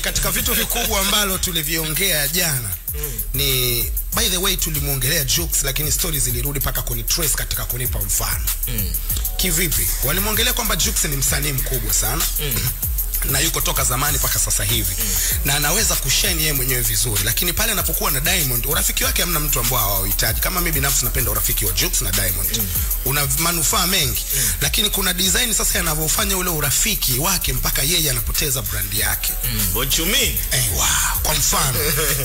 Katika vitu vikubwa ambalo tuliviongea jana ni by the way tulimuongelea Jux, lakini stories zilirudi paka kuni trace katika kunipa mfano. Kivipi? Walimuongelea kwamba Jux ni msanii mkubwa sana. Na yuko toka zamani paka sasa hivi. Na anaweza kushine yeye mwenyewe vizuri, lakini pale anapokuwa na Diamond, urafiki wake hamna mtu ambao hawahitaji. Kama mimi binafsi napenda urafiki wa Jux na Diamond. Una manufaa mengi, lakini kuna design sasa yanavyofanya ule urafiki wake mpaka yeye anapoteza brand yake. What you mean? Wow. Kwa mfano,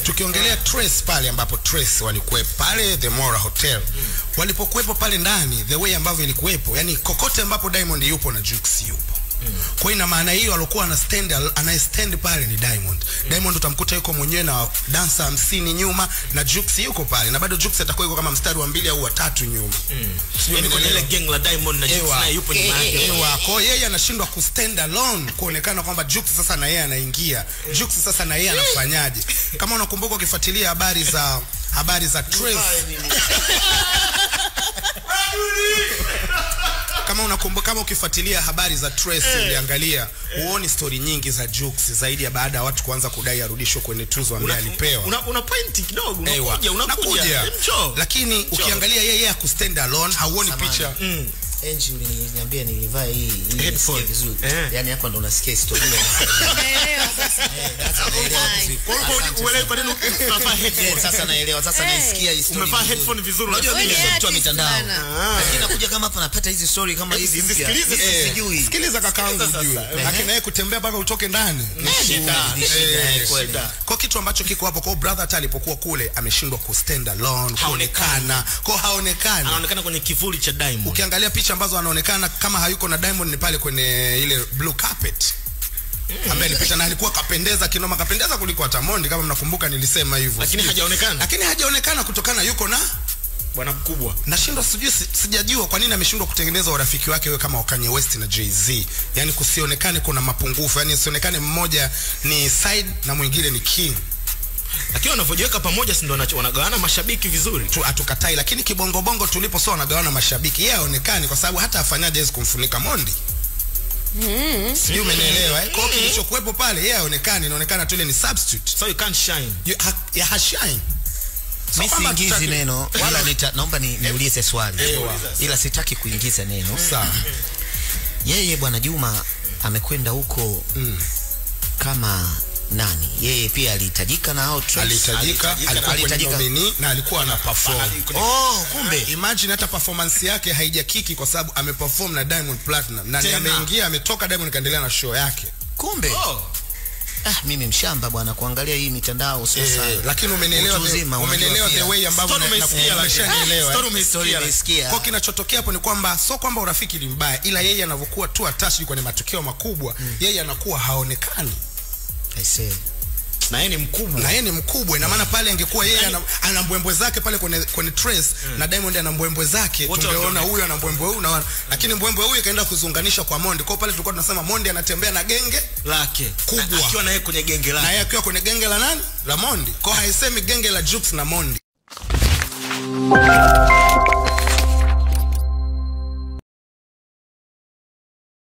tukiongelea Trace pale ambapo Trace walikuwa pale The Mora Hotel. Walipokuepo pale ndani, the way ambavyo ilikuepo, yani kokote ambapo Diamond yupo na Jux yupo. Kwa ina maana hiyo alokuwa ana stand pale ni Diamond. Diamond utamkuta yuko mwenyewe na dancer 50 nyuma na Jux yuko pale, na bado Jux atakuwa yuko kama mstari wa 2 au wa 3 nyuma. Yaani kwa ile gang la Diamond na Jux naye yupo nyuma yake. Kwa yeye anashindwa ku stand alone kuonekana kwamba Jux sasa na yeye anaingia. Jux sasa na yeye anafanyaje? Kama unakumbuka ukifuatilia habari za Trace. Kama ukifuatilia habari za Trace uliangalia, uone story nyingi za Jux zaidi ya baada ya watu kuanza kudai arudishwe kwenye tuzo ambayo alipewa. Una point kidogo, unakuja. Lakini ukiangalia yeye ya ku stand alone, hauoni picha. Engine uliniambia nilivaa hii headphone vizuri. Yaani hapo ndo unasikia historia. Naelewa sasa. Kwa nini unavaa headphone? Sasa naelewa, sasa naisikia historia. Umevaa headphone vizuri. Unajua mimi ni mtu wa mitandao. Lakini nakuja kama hapa napata hizi story kama hizi mpya. Sijui. Sikiliza kakaangu ujue. Lakini naye kutembea mpaka utoke ndani. Kwa kitu ambacho kiko hapo, kwa brother hata alipokuwa kule ameshindwa ku stand alone, haonekana. Anaonekana kwenye kivuli cha Diamond. Ukiangalia picha ambazo anaonekana kama hayuko na Diamond ni pale kwenye ile blue carpet. Ambaye alipita na alikuwa kapendeza kinoma, kapendeza kuliko hata Mondi, kama mnakumbuka nilisema hivyo. Lakini hajaonekana kutokana yuko na bwana mkubwa. Nashindwa sijajua kwa nini ameshindwa kutengeneza urafiki wake wewe kama Kanye West na Jay-Z. Yaani kusionekane kuna mapungufu, yani sionekane mmoja ni side na mwingine ni king. Lakini wanavyojiweka pamoja si ndio wanagawana mashabiki vizuri. Hatukatai, lakini kibongo bongo tulipo sio wanagawana mashabiki. Yeye haonekani kwa sababu hata afanyaje hizo kumfunika Mondi. Sijui umenielewa Kwa hiyo kilichokuepo pale yeye haonekani, inaonekana tu ile ni substitute. So you can't shine. You shine. Mimi siingizi neno wala naomba niulize swali. Ila sitaki kuingiza neno. Sawa. Yeye bwana Juma amekwenda huko kama nani? Yeye pia alihitajika na hao Trace. Alihitajika na alikuwa ana perform. Kumbe imagine hata performance yake haijakiki kwa sababu ameperform na Diamond Platinum. Na ameingia ametoka Diamond kaendelea na show yake. Kumbe mimi mshamba bwana kuangalia hii mitandao sasa. Lakini umenielewa the way ambavyo umesikia. Kwa kinachotokea hapo ni kwamba sio kwamba urafiki ni mbaya, ila yeye anavyokuwa tu attached kwenye matukio makubwa, yeye anakuwa haonekani. I say. Na yeye ni mkubwa. Ina maana pale angekuwa yeye ana mbwembwe zake pale kwenye Trace na Diamond ana mbwembwe zake, tungeona huyu ana mbwembwe huyu na lakini mbwembwe huyu kaenda kuzunganisha kwa Mondi. Kwa pale tulikuwa tunasema Mondi anatembea na genge lake kubwa, akiwa na yeye kwenye genge lake, na yeye akiwa kwenye genge la nani? La Mondi. Kwa haisemi genge la Jux na Mondi.